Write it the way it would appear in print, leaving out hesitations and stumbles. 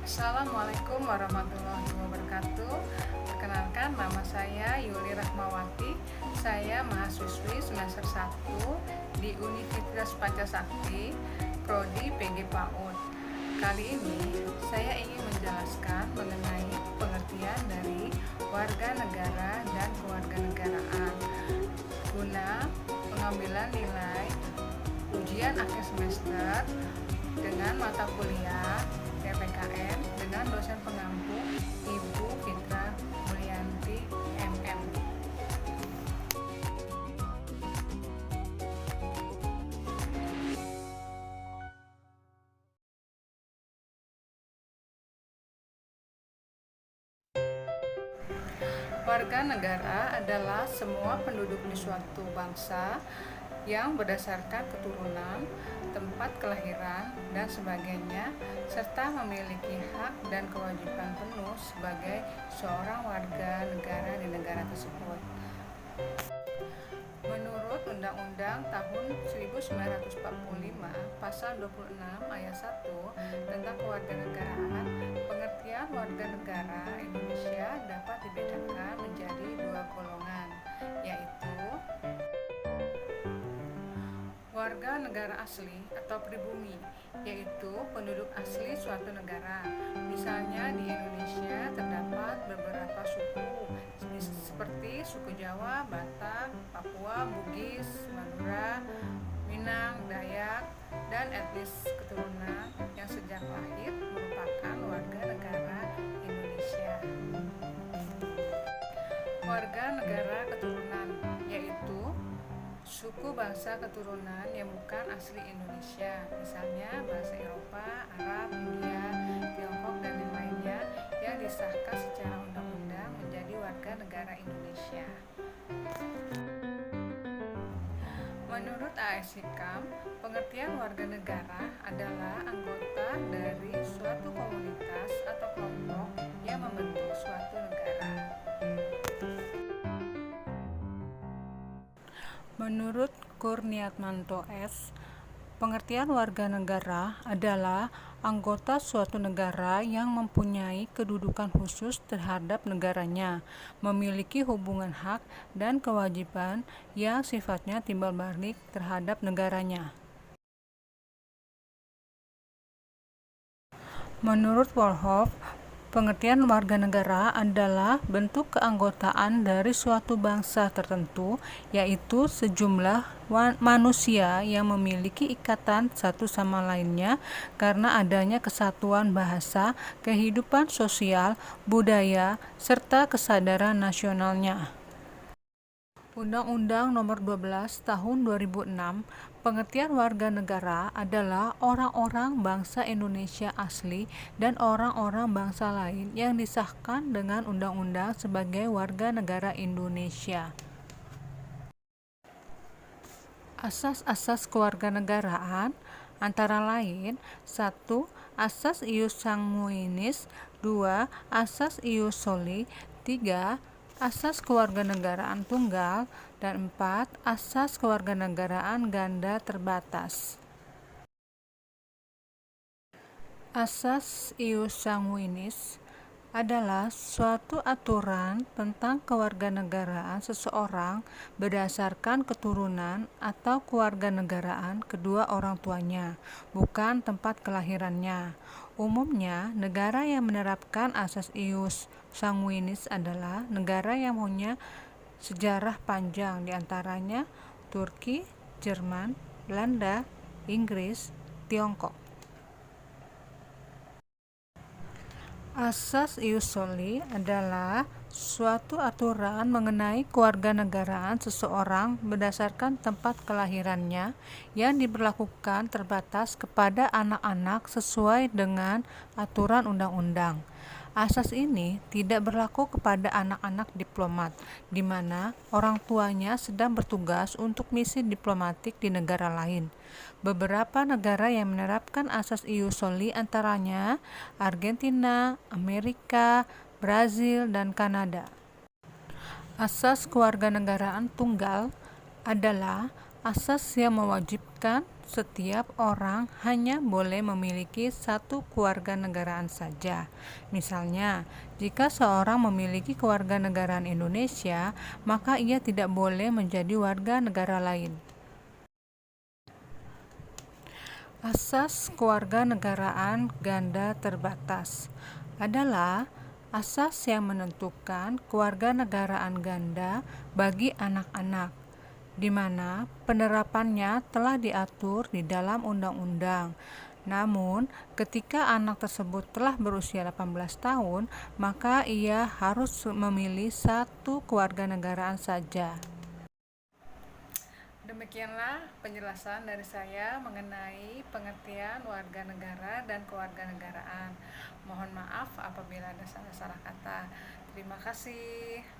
Assalamualaikum warahmatullahi wabarakatuh. Perkenalkan, nama saya Yuli Rahmawati. Saya mahasiswi semester 1 di Universitas Pancasakti, Prodi PG PAUD. Kali ini saya ingin menjelaskan mengenai pengertian dari warga negara dan kewarganegaraan guna pengambilan nilai ujian akhir semester dengan mata kuliah PPKN dengan dosen pengampu Ibu Fitra Mulyanti MM. Warga negara adalah semua penduduk di suatu bangsa yang berdasarkan keturunan, tempat kelahiran, dan sebagainya, serta memiliki hak dan kewajiban penuh sebagai seorang warga negara di negara tersebut. Menurut Undang-Undang Tahun 1945 Pasal 26 Ayat 1 tentang Kewarganegaraan, pengertian warga negara Indonesia dapat dibedakan menjadi dua golongan, yaitu warga negara asli atau pribumi, yaitu penduduk asli suatu negara. Misalnya di Indonesia terdapat beberapa suku seperti suku Jawa, Batak, Papua, Bugis, Madura, Minang, Dayak, dan etnis keturunan yang sejak lahir merupakan warga negara Indonesia. Warga negara keturunan yaitu suku bangsa keturunan yang bukan asli Indonesia, misalnya bahasa Eropa, Arab, India, Tiongkok, dan yang lainnya yang disahkan secara undang-undang menjadi warga negara Indonesia. Menurut A.S. Hikam, pengertian warga negara adalah anggota dari suatu komunitas atau kelompok yang membentuk suatu negara. Menurut Kurniatmanto S., pengertian warga negara adalah anggota suatu negara yang mempunyai kedudukan khusus terhadap negaranya, memiliki hubungan hak dan kewajiban yang sifatnya timbal balik terhadap negaranya. Menurut Wolhoff, pengertian warga negara adalah bentuk keanggotaan dari suatu bangsa tertentu, yaitu sejumlah manusia yang memiliki ikatan satu sama lainnya karena adanya kesatuan bahasa, kehidupan sosial, budaya, serta kesadaran nasionalnya. Undang-Undang Nomor 12 Tahun 2006, pengertian warga negara adalah orang-orang bangsa Indonesia asli dan orang-orang bangsa lain yang disahkan dengan undang-undang sebagai warga negara Indonesia. Asas-asas kewarganegaraan antara lain: 1. Asas ius sanguinis, 2. Asas ius soli, 3. Asas kewarganegaraan tunggal, dan 4. Asas kewarganegaraan ganda terbatas. Asas ius sanguinis adalah suatu aturan tentang kewarganegaraan seseorang berdasarkan keturunan atau kewarganegaraan kedua orang tuanya, bukan tempat kelahirannya. Umumnya, negara yang menerapkan asas ius sanguinis adalah negara yang punya sejarah panjang, diantaranya Turki, Jerman, Belanda, Inggris, Tiongkok. Asas ius soli adalah suatu aturan mengenai kewarganegaraan seseorang berdasarkan tempat kelahirannya yang diberlakukan terbatas kepada anak-anak sesuai dengan aturan undang-undang. Asas ini tidak berlaku kepada anak-anak diplomat, di mana orang tuanya sedang bertugas untuk misi diplomatik di negara lain. Beberapa negara yang menerapkan asas ius soli antaranya Argentina, Amerika, Brazil, dan Kanada. Asas kewarganegaraan tunggal adalah asas yang mewajibkan setiap orang hanya boleh memiliki satu kewarganegaraan saja. Misalnya, jika seorang memiliki kewarganegaraan Indonesia, maka ia tidak boleh menjadi warga negara lain. Asas kewarganegaraan ganda terbatas adalah asas yang menentukan kewarganegaraan ganda bagi anak-anak, di mana penerapannya telah diatur di dalam undang-undang. Namun, ketika anak tersebut telah berusia 18 tahun, maka ia harus memilih satu kewarganegaraan saja. Demikianlah penjelasan dari saya mengenai pengertian warga negara dan kewarganegaraan. Mohon maaf apabila ada salah-salah kata. Terima kasih.